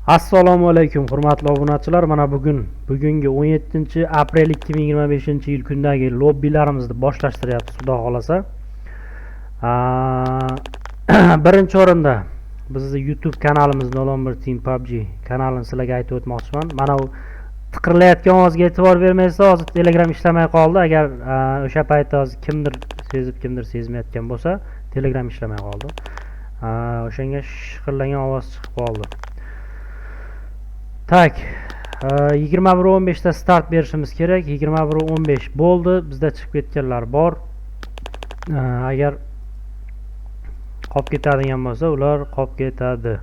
Assalomu alaykum hurmatli obunachilar. Mana bugungi 17-aprel 2025-yil kundagi lobbilarimizni boshlashtiryapmiz, xudo xolasa. Birinchi o'rinda bizning YouTube kanalimiz Nolomber Team PUBG kanalini sizlarga aytib o'tmoqchiman. Mana u tiqirlayotgan ovozga e'tibor bermaysiz, hozir Telegram ishlamay qoldi. Agar o'sha paytda hozir kimdir sezib, kimdir sezmayotgan bo'lsa, Telegram ishlamay qoldi. O'shanga shiqirlagan ovoz chiqib qoldi. Tak, 21:15 da start berishimiz kerak. 21:15 bo'ldi. Bizda chiqib ketganlar bor. Agar qolib ketadigan bo'lsa, ular qolib ketadi.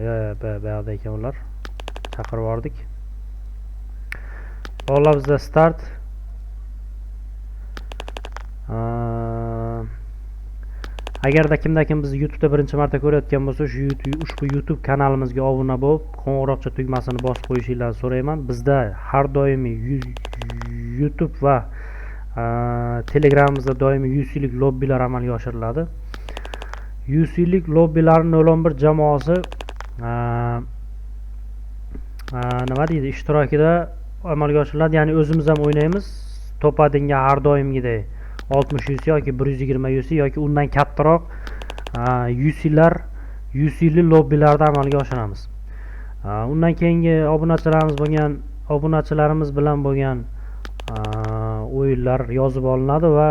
Yo'q, ekan ular. Chaqirib yordik. Bolalar bizda start. Agarda kimda-kim bizni YouTube'da birinchi marta ko'rayotgan bo'lsa, ushbu YouTube kanalimizga obuna bo'lib, qo'ng'iroqcha tugmasini bosib qo'yishingizni so'rayman. Bizda har doimiy YouTube va Telegramimizda doimiy 100 yillik lobbilar amalga oshiriladi. 100 yillik lobbilarning Nolomber jamoasi nima deydi, ishtirokida amalga oshiriladi. Ya'ni o'zimiz ham o'ynaymiz. To'padinga har doimgidek 60 UC yoki 120 UC yoki undan kattaroq 100 yillik lobbilarda amalga oshiramiz. Undan keyingi obunachilarimiz bilan bo'lgan o'yinlar yozib olinadi va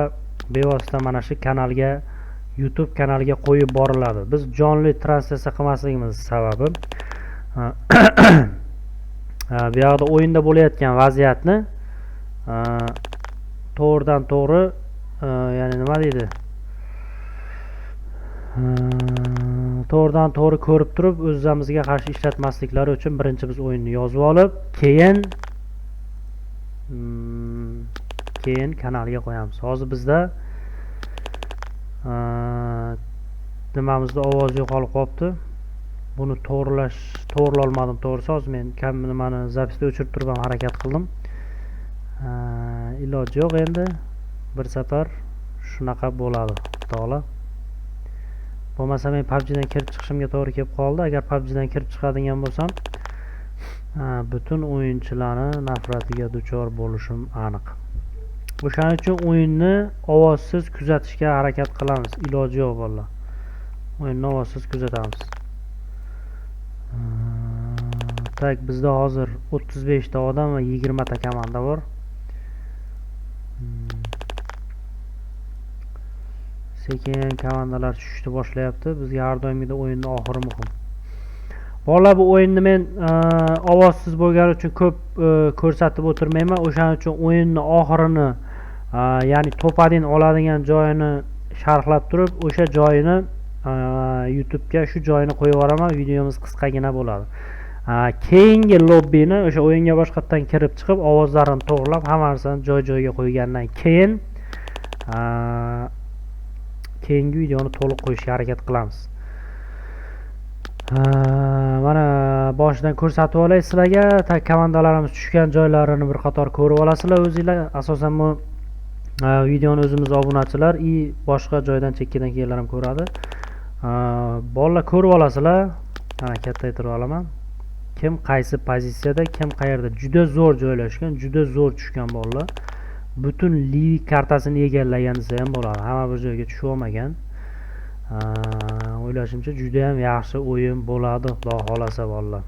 bevosita mana shu kanalga, YouTube kanaliga qo'yib boriladi. Biz jonli translyatsiya qilmasligimiz sababi bu yoqda o'yinda bo'layotgan vaziyatni to'g'ridan to'g'ri, ya'ni nima deydi, to'g'ridan to'g'ri ko'rib turib o'zimizga qarshi ishlatmasliklari uchun birinchi biz o'yinni yozib olib, keyin kanalga qo'yamiz. Hozir bizda nimamizda ovoz yo'qolib qolibdi. Buni to'g'rilolmadim to'g'risi. Hozir men nimani zapisni o'chirib turib ham harakat qildim. Iloji yo'q endi. Bir safar shunaqa bo'ladi, xudola. Bo'lmasa men PUBG dan kirib chiqishimga to'g'ri kelib qoldi. Agar PUBG dan kirib chiqadigan bo'lsam, butun o'yinchilarning nafratiga duchor bo'lishim aniq. O'shaning uchun o'yinni ovozsiz kuzatishga harakat qilamiz. Iloji yo'q bolalar. O'yinni ovozsiz kuzatamiz. Tak, bizda hozir 35 ta odam va 20 ta komanda bor. Sekin komandalar tushishni boshlayapti. Bizga har doimgidek o'yinning oxiri muhim. Bolalar, bu o'yinni men ovozsiz bo'lgani uchun ko'p ko'rsatib o'tirmayman. O'shaning uchun o'yinning oxirini, ya'ni to'padin oladigan joyini sharhlab turib, o'sha joyini YouTube'ga shu joyini qo'yib yuboraman. Videomiz qisqagina bo'ladi. Keyingi lobbini o'sha o'yinga boshqatdan kirib chiqib, ovozlarini to'g'rilab, hamma narsani joy-joyiga qo'ygandan keyin keyingi videoni to'liq qo'yishga harakat qilamiz. Mana boshidan ko'rsatib olay sizlarga. Komandalarimiz tushgan joylarini bir qator ko'rib olasizlar o'zingizlar. Asosan bu videoni o'zimiz obunachilar boshqa joydan chekkadan kelganlar ham ko'radi. Bolalar ko'rib olasizlar. Mana kattaytirib olaman. Kim qaysi pozitsiyada, kim qayerda juda zo'r joylashgan, juda zo'r tushgan bolalar. Butun livik kartasini egallagan desa ham bo'ladi. Hamma bir joyga tushib olmagan. O'ylashimcha juda ham yaxshi o'yin bo'ladi, xudo xolasa bolalar.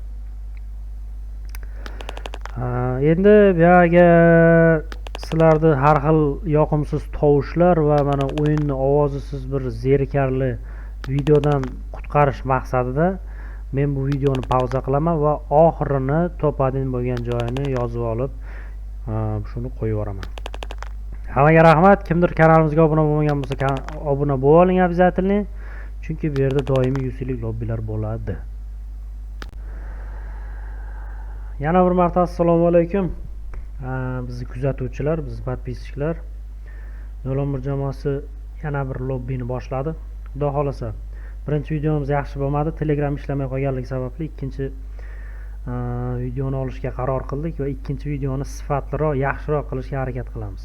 Endi bu yerga sizlarni har xil yoqimsiz tovushlar va mana o'yinni ovozisiz bir zerikarli videodan qutqarish maqsadida men bu videoni pauza qilaman va oxirini to'padin bo'lgan joyini yozib olib shuni qo'yib yuboraman. Hammaga rahmat. Kimdir kanalimizga obuna bo'lmagan bo'lsa, obuna bo'lib oling обязательно. Chunki bu yerda doimiy 100 yillik lobbilar bo'ladi. Yana bir marta assalomu alaykum. Bizni kuzatuvchilar, bizni podpischiklar. Nolomber jamoasi yana bir lobbini boshladi. Xudo xolasa. Birinchi videomiz yaxshi bo'lmadi. Telegram ishlamay qolganligi sababli ikkinchi videoni olishga qaror qildik va ikkinchi videoni sifatliroq, yaxshiroq qilishga harakat qilamiz.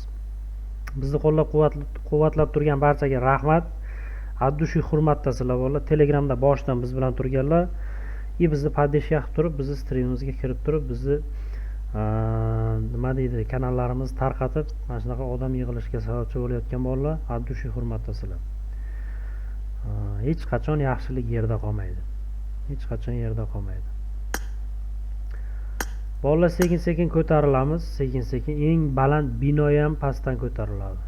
Bizni qo'llab-quvvatlab turgan barchaga rahmat. Addushi hurmatdasizlar bolalar. Telegramda boshidan biz bilan turganlar, bizni podдержка qilib turib, bizni streamimizga kirib turib, bizni nima deydi, kanallarimizni tarqatib, mana shunaqa odam yig'ilishiga sababchi bo'layotgan bolalar, haddushi hurmatdasizlar. Hech qachon yaxshilik yerda qolmaydi. Hech qachon yerda qolmaydi. Bolalar sekin-sekin ko'tarilamiz, sekin-sekin eng baland bino ham pastdan ko'tariladi.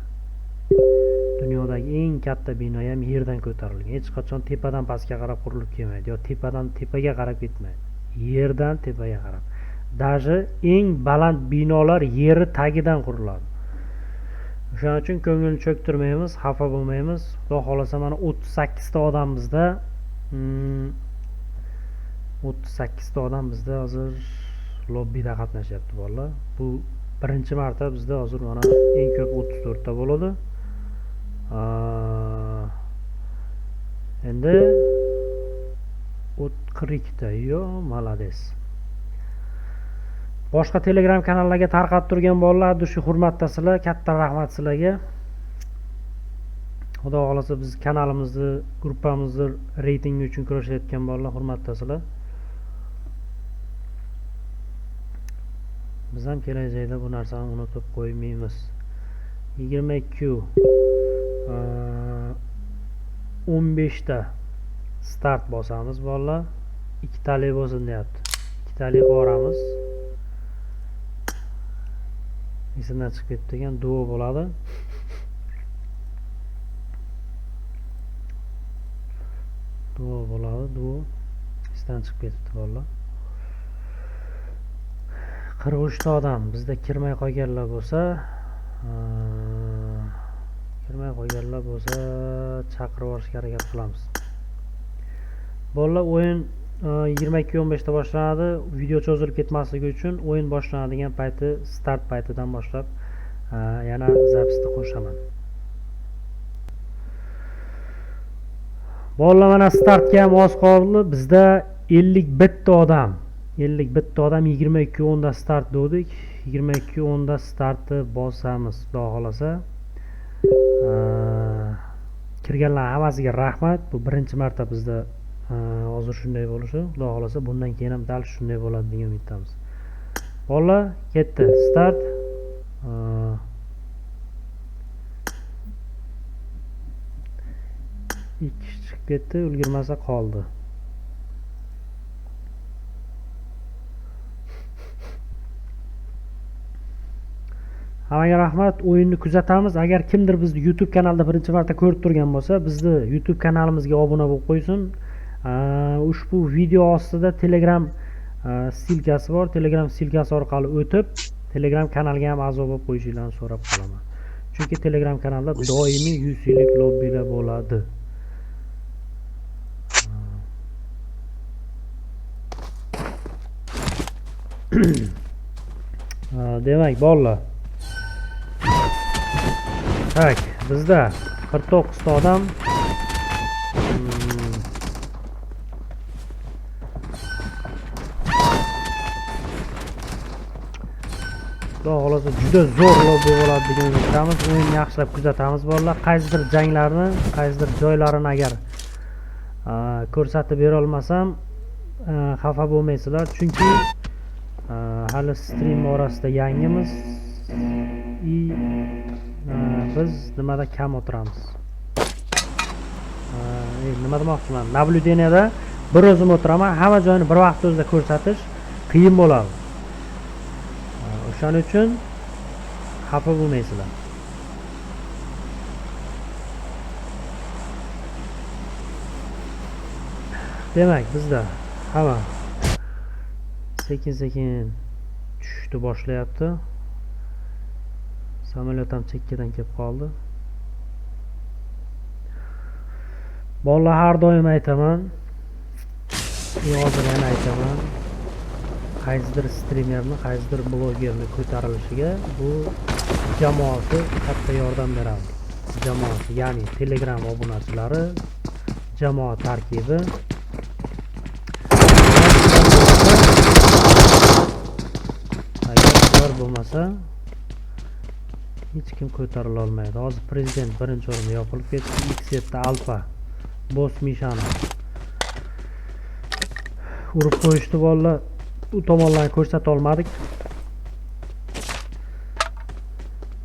Dunyodagi eng katta bino ham yerdan ko'tarilgan. Hech qachon tepadan pastga qarab qurilib kelmaydi, yo tepadan tepaga qarab ketmaydi. Yerdan tepaga qarab. Даже eng baland binolar yeri tagidan quriladi. O'shaning uchun ko'ngilni cho'ktirmaymiz, xafa bo'lmaymiz. Xudo xolasa mana 38 ta odamimizda 38 ta odam bizda hozir lobbida qatnashyapti bolalar. Bu birinchi marta bizda hozir mana eng ko'p 34 ta bo'ladi. Endi 42 ta, yo, malades. Boshqa Telegram kanallarga tarqatib turgan bolalar, shu hurmatdasizlar, katta rahmat sizlarga. Xudo xolasa biz kanalimizni, gruppamizni reytingi uchun kurashayotgan bolalar, hurmatdasizlar. Biz ham kelajakda bu narsani unutib qo'ymaymiz. 22 15 ta start bosamiz bolalar. 2 talik bo'lsin deyapti. 2 talik boramiz. Esimdan chiqib ketdi ekan, duo bo'ladi. Duo bo'ladi, duo. Esdan chiqib ketdi bolalar. 43 ta odam bizda kirmay qolganlar bo'lsa, chaqirib olishga harakat qilamiz. Bolalar, o'yin 22:15 da boshlanadi. Video cho'zilib ketmasligi uchun o'yin boshlanadigan payti, start paytidan boshlab yana zapisni qo'shaman. Bolalar, mana startga ham oz qoldi. Bizda 51 ta odam 22:10 da start dedik. 22:10 da startni bosamiz, xudo xolasa. Kirganlar hammasiga rahmat. Bu birinchi marta bizda hozir shunday bo'lishi. Xudo xolasa bundan keyin ham dal shunday bo'ladi degan umiddamiz. Bolalar, ketdi start. Ikki chiqib ketdi, ulgurmasa qoldi. Hammaga rahmat. O'yinni kuzatamiz. Agar kimdir bizni YouTube kanalida birinchi marta ko'rib turgan bo'lsa, bizni YouTube kanalimizga obuna bo'lib qo'ysin. Ushbu video ostida Telegram ssilkasi bor. Telegram ssilkasi orqali o'tib, Telegram kanaliga ham a'zo bo'lib qo'yishingizni so'rab qolaman. Chunki Telegram kanalda doimiy 100 yillik lobbilar bo'ladi. Demak, bolalar. Tak, bizda 49 ta odam. Xudo xolasa juda zo'r lobbi bo'ladi degan umiddamiz. O'yinni yaxshilab kuzatamiz bolalar. Qaysidir janglarni, qaysidir joylarini agar ko'rsatib bera olmasam, xafa bo'lmaysizlar, chunki hali stream orasida yangimiz. Biz nimada kam o'tiramiz. Nima demoqchiman? Nablюдениеda bir o'zim o'tiraman, hamma joyni bir vaqtda o'zida ko'rsatish qiyin bo'ladi. O'shaning uchun xafa bo'lmaysizlar. Demak, bizda hamma sekin-sekin tushishni boshlayapti. Samolyot ham chekkadan kelib qoldi. Bolalar, har doim aytaman, hozir yana aytaman, qaysidir streamerni, qaysidir blogerni ko'tarilishiga bu jamoasi katta yordam beradi. Jamoasi, ya'ni Telegram obunachilari, jamoa tarkibi. Agar ular bo'lmasa, hech kim ko'tarila olmaydi. Hozir prezident birinchi o'rinda yopilib ketdi. X7 Alfa Boss Mishani urib qo'yishdi bolalar. U tomonlarni ko'rsata olmadik.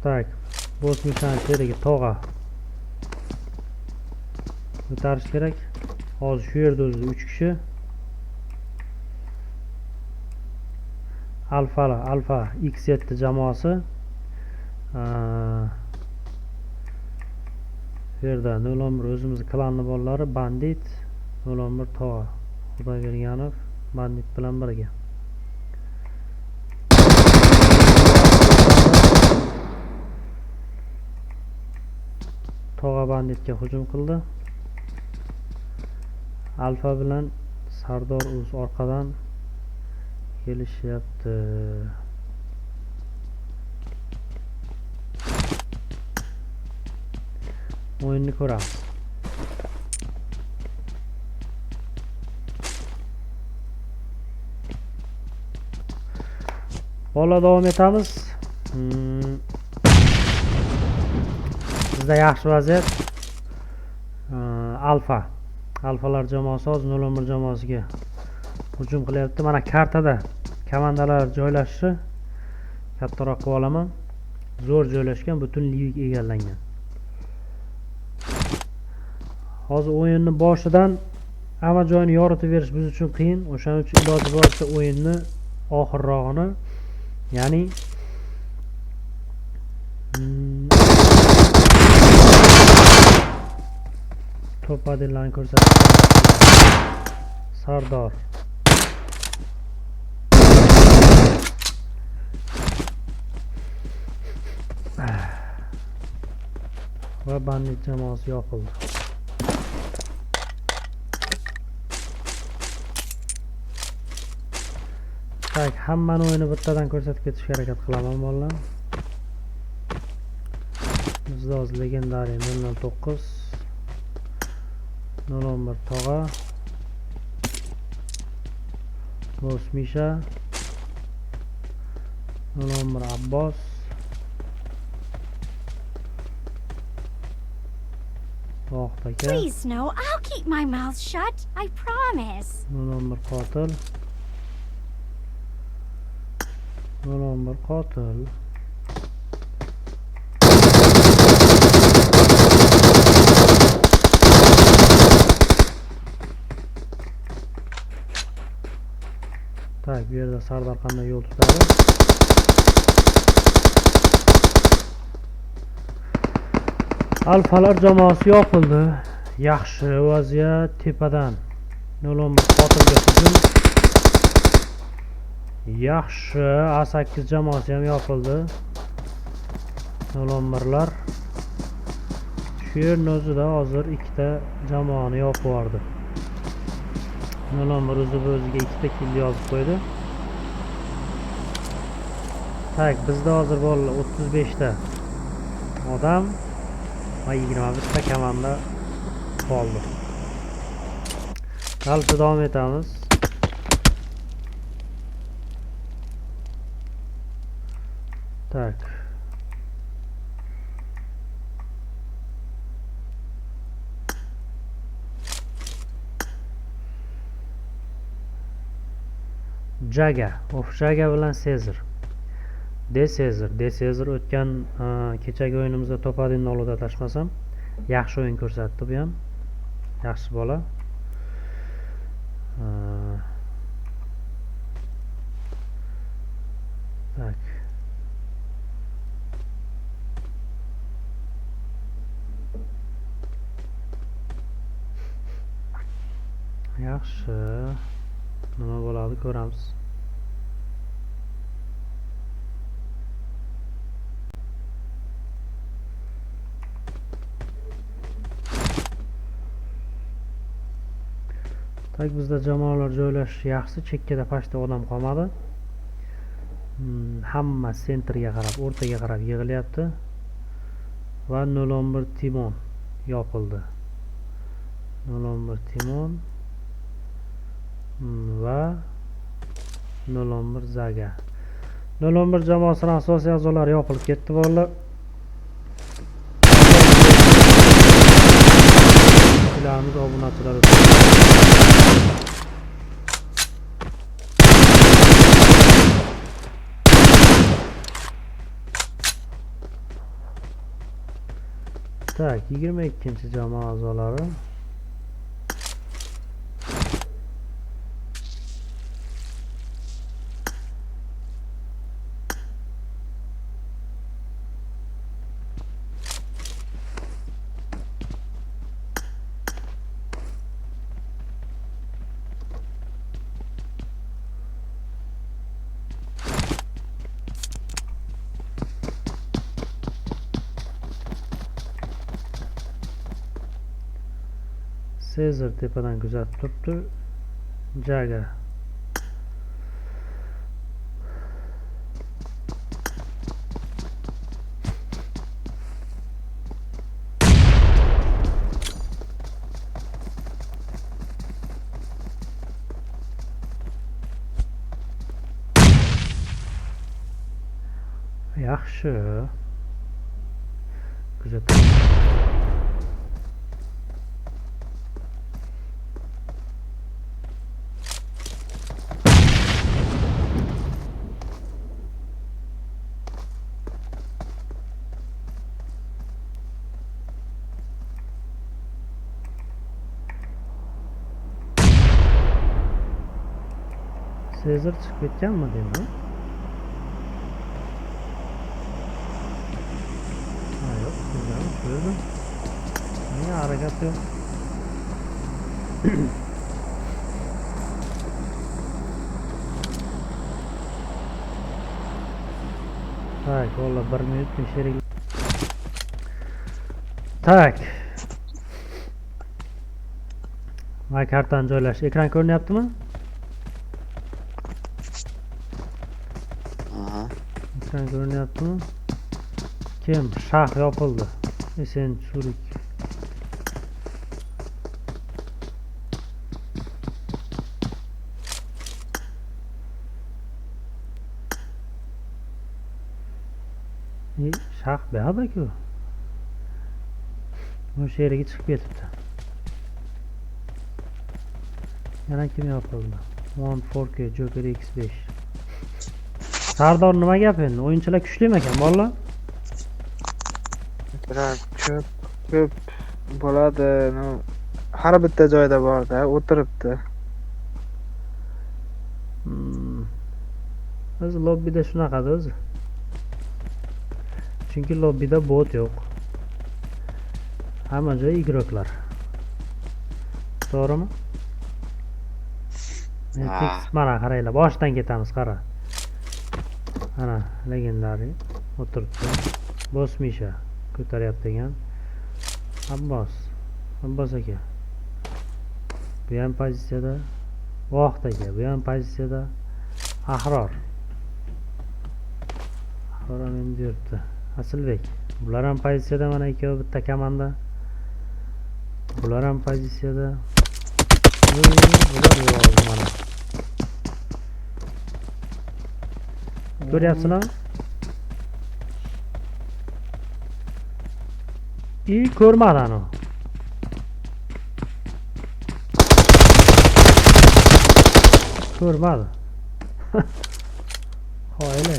Tak, bosmishani terigi tog'a ko'tarish kerak. Hozir shu yerda o'zi 3 kishi. Alfa X7 jamoasi. Bu yerda 01 o'zimizni klanni bolalari bandit, 01 tog'a Xudoyberganov bandit bilan birga. Tog'a banditga hujum qildi. Alfa bilan Sardor o'z orqadan kelishyapti. O'yinni ko'ramiz. Bola davom etamiz. Bizda yaxshi vaziyat. Alfalar jamoasi hozir 01 jamoasiga hujum qilyapti. Mana kartada komandalar joylashishi kattaroq qilib olaman. Zo'r joylashgan, butun livik egallangan. Hozir o'yinni boshidan hamma joyini yoritib berish biz uchun qiyin. O'shaning uchun iloji boricha o'yinni oxirrog'ini, ya'ni to'padillarni ko'rsatib Sardor va bandit jamoasi yopildi. Tak, hammani o'yini bittadan ko'rsatib ketishga harakat qilaman bolalar. Bizda hozir legendariy 009 01 tog'a Bosmisha 01 Abbos Please no, I'll keep my mouth shut. I promise. 01 qotil 01 qotil Tak, bu yerda Sardor qanday yo'l tutadi? Alfalar jamoasi yopildi. Yaxshi vaziyat tepadan. 01 qotilga hujum. Yaxshi, A8 jamoasi ham yopildi. 01lar. Shu yerning o'zida hozir ikkita jamoani yopib yubordi. 01 o'ziga ikkita kill yozib qo'ydi. Tak, bizda hozir bolalar 35 ta odam va 21 ta komanda qoldi. Qalbda davom etamiz. Tak. Jaga bilan Sezar. Sezar o'tgan kechagi o'yinimizda Topadinni oldida tashmasam, yaxshi o'yin ko'rsatdi bu ham. Yaxshi bola. Tak. Yaxshi. Nima bo'ladi ko'ramiz. Tak, bizda jamoalar joylashish yaxshi, chekkada pastda odam qolmadi. Hamma sentrga qarab, o'rtaga qarab yig'ilyapti. Va 01 Timon yopildi. 01 Timon va 01 Zaga. 01 jamoasining asosiy a'zolari yopilib ketdi bolalar. Obunachilar Tak, 22-chi jamoa a'zolari. Caesar tepadan kuzatib turibdi. Jaga. Yaxshi. Kuzatib. Caesar chiqib ketganmi deymi? Ha yo'q, sizlarni ko'rdim. Nega harakat yo'q? Tak, valla 1 minut sherik. Tak. Mana kartani joylash. Ekran ko'rinyaptimi? Ekran ko'rinyaptimi? Kim? Shah yopildi. Sen surik. Shah buyoqda-ku. O'sha yeriga chiqib ketibdi. Yana kim yopildi? 14K Joker X5. Sardor nima gap endi? O'yinchilar kuchlimi ekan, bolalar? Ko'p bo'ladi. Har bitta joyda bor-da, o'tiribdi. O'zi lobbida shunaqada o'zi. Chunki lobbida bot yo'q. Hamma joy igroklar. To'g'rimi? Mana qaranglar, boshdan ketamiz, qara. Ana, legendariy o'tiribdi. Bosmisha ko'taryapti ekan. Abbos aka. Bu ham pozitsiyada. Vaqt aka, bu ham pozitsiyada. Ahror. Ahror ham endi yuribdi. Asilbek. Bular ham pozitsiyada, mana ikkovi bitta komanda. Bular ham pozitsiyada. Bular yo'q mana. Ko'ryapsizlarmi? Ko'rmadi ani. Ko'rmadi. Xo'yle.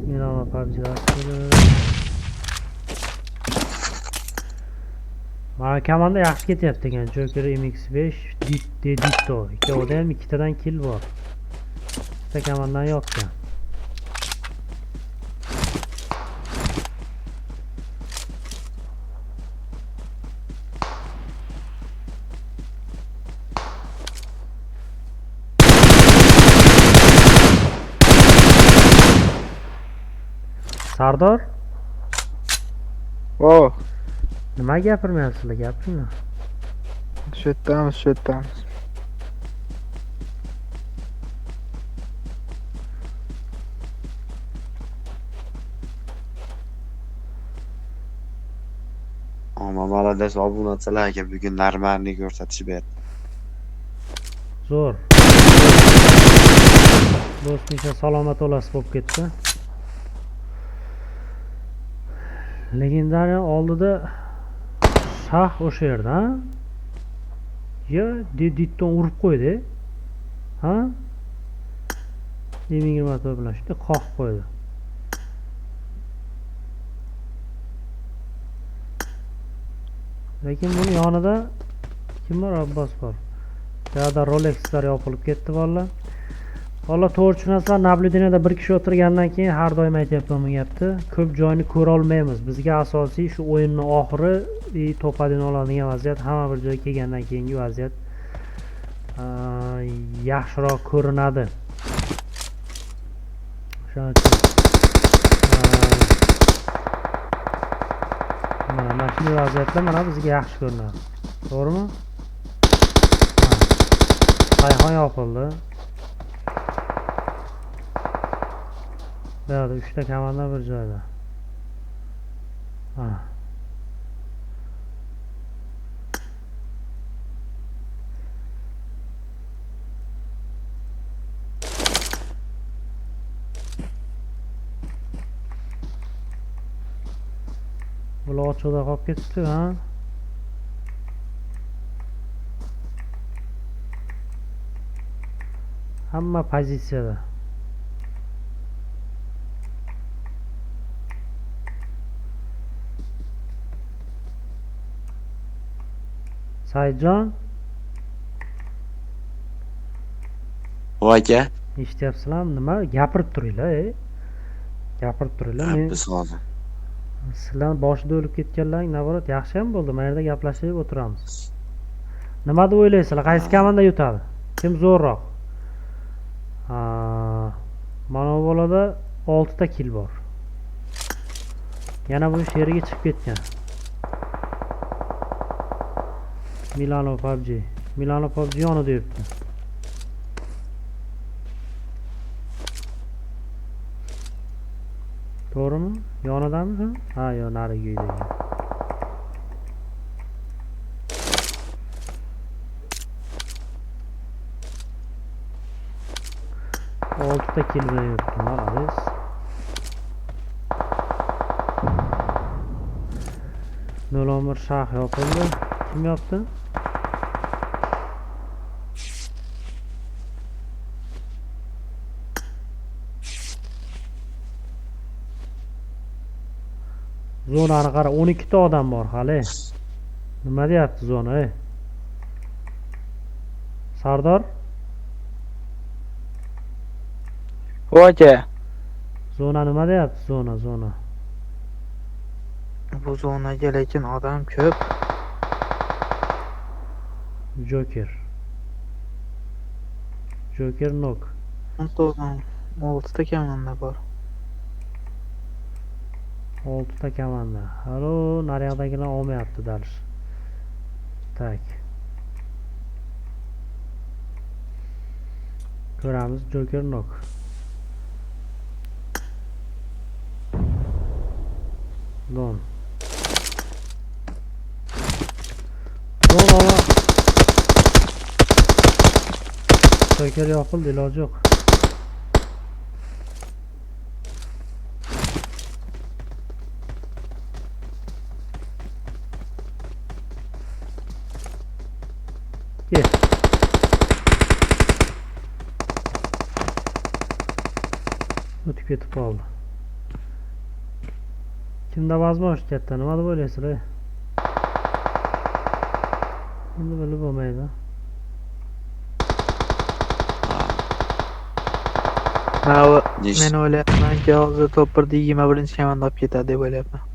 Meno PUBG'lar. Mana komanda yaxshi ketyapti ekan. Joker MX5, Ditto. Ikkovida ham ikkitadan kill bor. Bitta komandan yo'qkan. Sardor? O, Nima gapirmayapsizlar, gapiringlar. shu yerdamiz. Ama молодец obunachilarga bugun normalni ko'rsatishib berdi. Zo'r. Do'stmisha salomat olasiz bo'lib ketdi. Legendariya oldida Shah o'sha yerda, Ya ditdan urib qo'ydi. Ha? M24 bilan shunday qoqib qo'ydi. Lekin buni yonida kim bor? Abbos bor. Yo'da Rolex'lar yopilib ketdi valla. Valla to'g'ri tushunasizlar, nablideniyada bir kishi o'tirgandan keyin har doim aytyapman bu gapni. Ko'p joyni ko'ra olmaymiz. Bizga asosiy shu o'yinning oxiri to'padini oladigan vaziyat, hamma bir joyga kelgandan keyingi vaziyat yaxshiroq ko'rinadi. Shuning uchun mana shunday vaziyatlar mana bizga yaxshi ko'rinadi. To'g'rimi? Sayxon yopildi. Bu yerda 3 ta komanda bir joyda. Bular ochiqda qolib ketibdi, ha? Hamma pozitsiyada. Saidjon, aka. eshityapsizlarmi? Nima gapirib turinglar, Gapirib turinglar. Men Biz hozir. sizlar boshida o'lib ketganlaring naborat yaxshi ham bo'ldi. Mana yerda gaplashib o'tiramiz. Nima deb o'ylaysizlar? Qaysi komanda yutadi? Kim zo'rroq? Mana bu bolada 6 ta kill bor. Yana bu sheriga chiqib ketgan. Milano PUBG yonida yuribdi. To'g'rimi? Yonidami? Ha, yo, narigi uyda. 6 ta kill bilan yuribdi, молодец. Nolomir shah yopildi. Kim yopdi? Zonani qara, 12 ta odam bor hali. Nima deyapti zona, Sardor? Aka. Zona nima deyapti? Zona. Bu zonaga lekin odam ko'p. Joker nok. 6 ta komanda bor. 6 ta komanda. Halo, naryoqdagilar olmayapti dalish. Tak. Ko'ramiz, Joker nok. Don ola. Joker yopildi, iloji yo'q. O'tib ketib qoldi. Kimda vazmosh katta, nima deb o'ylaysizlar? Endi bilib bo'lmaydi. Men o'ylayapmanki, hozir top 1 21-komanda olib ketadi deb o'ylayapman.